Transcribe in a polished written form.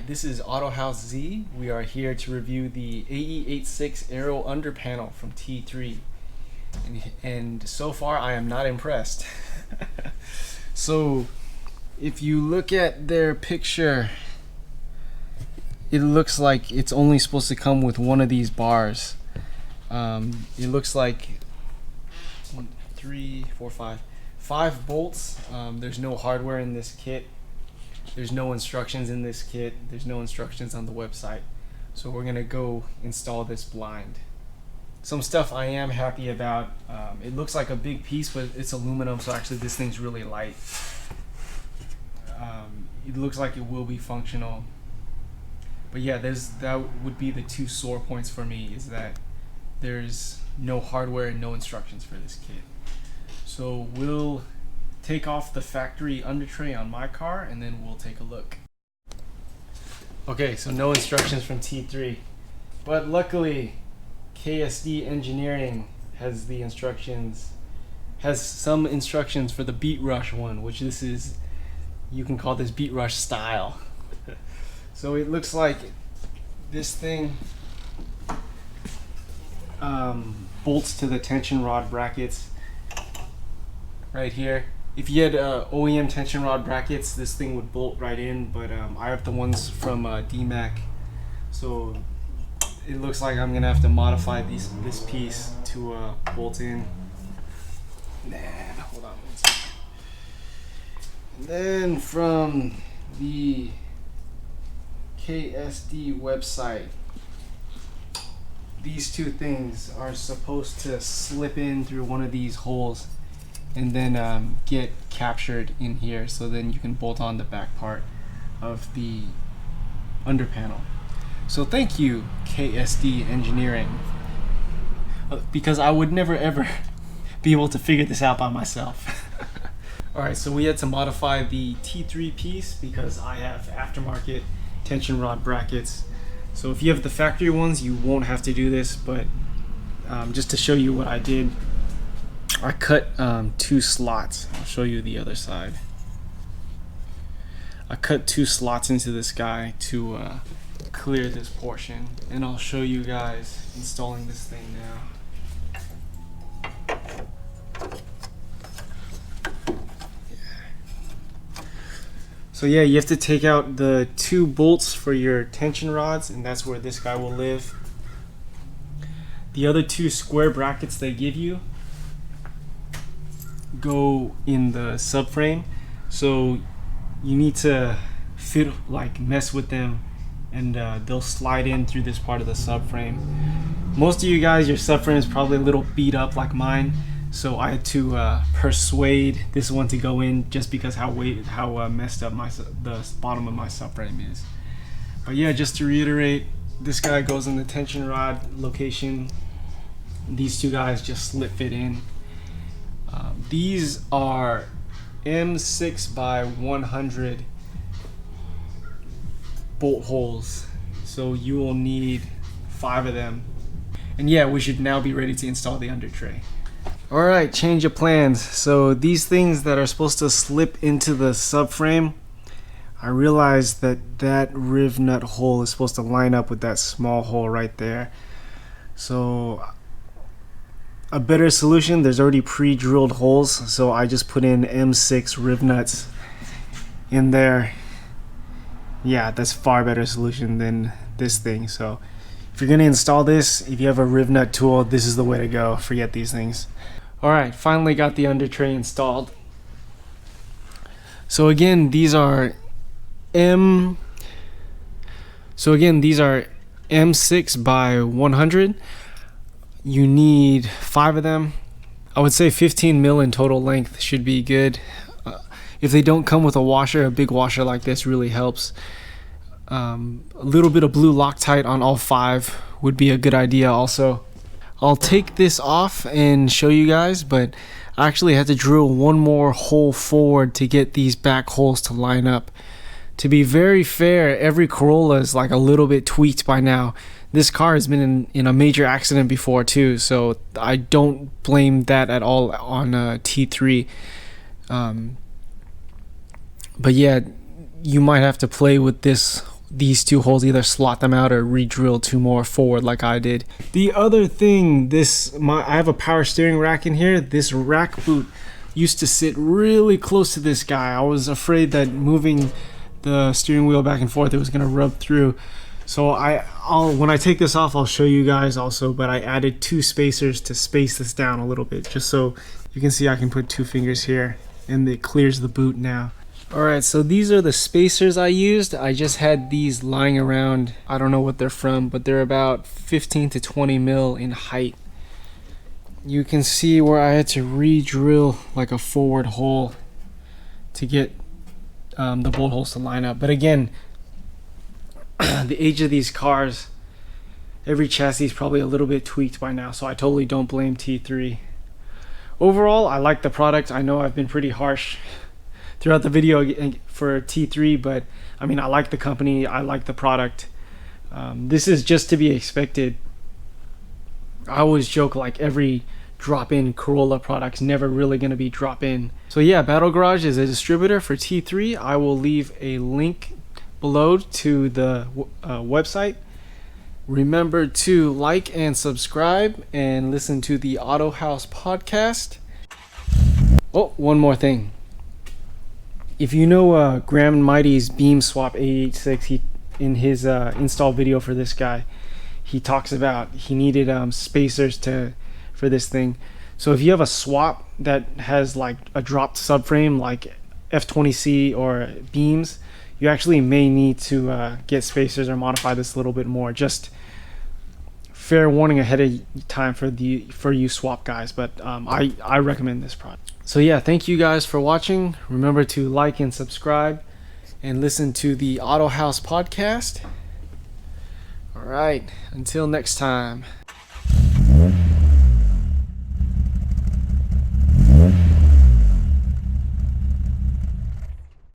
This is Autohaus Z. We are here to review the AE86 Aero Underpanel from T3. And so far I am not impressed. So if you look at their picture, it looks like it's only supposed to come with one of these bars. It looks like 1, 3, 4, 5 bolts. There's no hardware in this kit. There's no instructions in this kit. There's no instructions on the website. So we're gonna go install this blind. Some stuff I am happy about. It looks like a big piece, but it's aluminum, so actually this thing's really light. It looks like it will be functional. But yeah, that would be the two sore points for me, is that there's no hardware and no instructions for this kit. So we'll take off the factory under tray on my car and then we'll take a look. Okay, so no instructions from T3, but luckily KSD Engineering has some instructions for the Beat Rush one, which this is, you can call this Beat Rush style. So it looks like this thing bolts to the tension rod brackets right here. If you had OEM tension rod brackets, this thing would bolt right in, but I have the ones from DMAC, so it looks like I'm gonna have to modify this piece to bolt in. Hold on one second. And then from the KSD website, these two things are supposed to slip in through one of these holes and then get captured in here, so then you can bolt on the back part of the underpanel. So thank you, KSD Engineering, because I would never ever be able to figure this out by myself. Alright, so we had to modify the T3 piece because I have aftermarket tension rod brackets. So if you have the factory ones, you won't have to do this, but just to show you what I did, I cut 2 slots. I'll show you the other side. I cut 2 slots into this guy to clear this portion, and I'll show you guys installing this thing now. So yeah, you have to take out the 2 bolts for your tension rods, and that's where this guy will live. The other 2 square brackets they give you go in the subframe, so you need to mess with them, and they'll slide in through this part of the subframe. Most of you guys, your subframe is probably a little beat up like mine, so I had to persuade this one to go in just because how messed up the bottom of my subframe is. But yeah, just to reiterate, this guy goes in the tension rod location. These 2 guys just slip fit in. These are M6 by 100 bolt holes, so you will need 5 of them. And yeah, we should now be ready to install the under tray. Alright, change of plans. So these things that are supposed to slip into the subframe, I realized that riv nut hole is supposed to line up with that small hole right there. So a better solution, there's already pre-drilled holes, so I just put in M6 riv nuts in there. Yeah, that's far better solution than this thing. So if you're gonna install this, if you have a riv nut tool, this is the way to go. Forget these things. Alright, finally got the under tray installed. So again, these are M6 by 100. You need 5 of them. I would say 15 mil in total length should be good. If they don't come with a washer, a big washer like this really helps. A little bit of blue Loctite on all 5 would be a good idea also. I'll take this off and show you guys, but I actually had to drill one more hole forward to get these back holes to line up. To be very fair, every Corolla is like a little bit tweaked by now. This car has been in a major accident before too, so I don't blame that at all on T3. But yeah, you might have to play with this these two holes, either slot them out or re-drill two more forward like I did. The other thing, I have a power steering rack in here. This rack boot used to sit really close to this guy. I was afraid that moving the steering wheel back and forth, it was gonna rub through. So when I take this off, I'll show you guys also, but I added 2 spacers to space this down a little bit, just so you can see I can put 2 fingers here and it clears the boot now. Alright, so these are the spacers I used. I just had these lying around. I don't know what they're from, but they're about 15 to 20 mil in height. You can see where I had to re-drill like a forward hole to get the bolt holes to line up. But again, the age of these cars, every chassis is probably a little bit tweaked by now, so I totally don't blame T3. Overall, I like the product. I know I've been pretty harsh throughout the video for T3, but I mean, I like the company, I like the product. This is just to be expected. I always joke like every drop-in Corolla product's never really going to be drop-in. So yeah, Battle Garage is a distributor for T3. I will leave a link below to the website. Remember to like and subscribe and listen to the Autohaus podcast. Oh, one more thing. If you know Graham and Mighty's beam swap AE86, in his install video for this guy, he talks about he needed spacers for this thing. So if you have a swap that has like a dropped subframe like F20C or beams, you actually may need to get spacers or modify this a little bit more. Just fair warning ahead of time for you swap guys, but I recommend this product. So yeah, thank you guys for watching. Remember to like and subscribe and listen to the Autohaus podcast. All right, until next time.